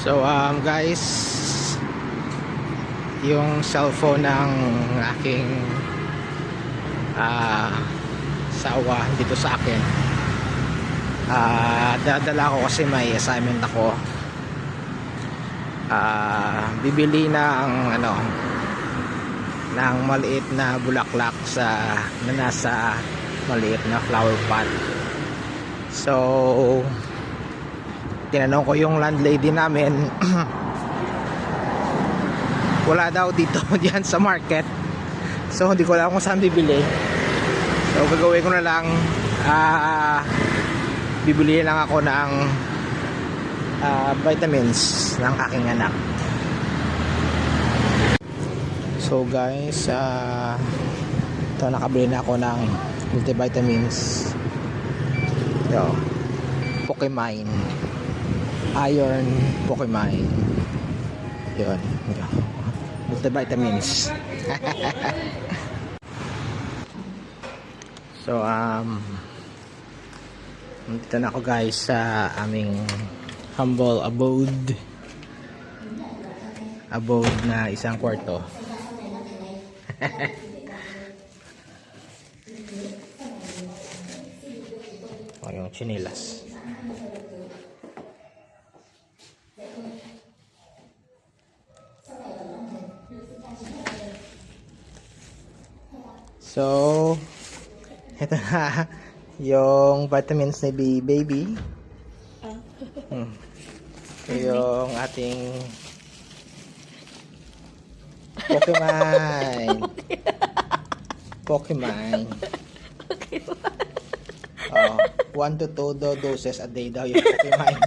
So guys, yung cellphone ng aking sawa dito sa akin, dadala ko kasi may assignment ako. Bibili ng ng maliit na bulaklak na nasa maliit na flower pot. So tinanong ko yung landlady namin wala daw dito diyan sa market, so hindi ko alam kung saan bibili. So gagawin ko na lang, bibili lang ako ng vitamins ng aking anak. So guys, ito, nakabili na ako ng multivitamins. Ito, Pokemine Iron Pokemine. Yun, multivitamins. So dito na ako guys sa aming humble abode na isang kwarto. O yung chinilas. So ito na yung vitamins ni baby. Ito yung ating Pokemine. Oh, 1 to 2 doses a day daw yung Pokemine.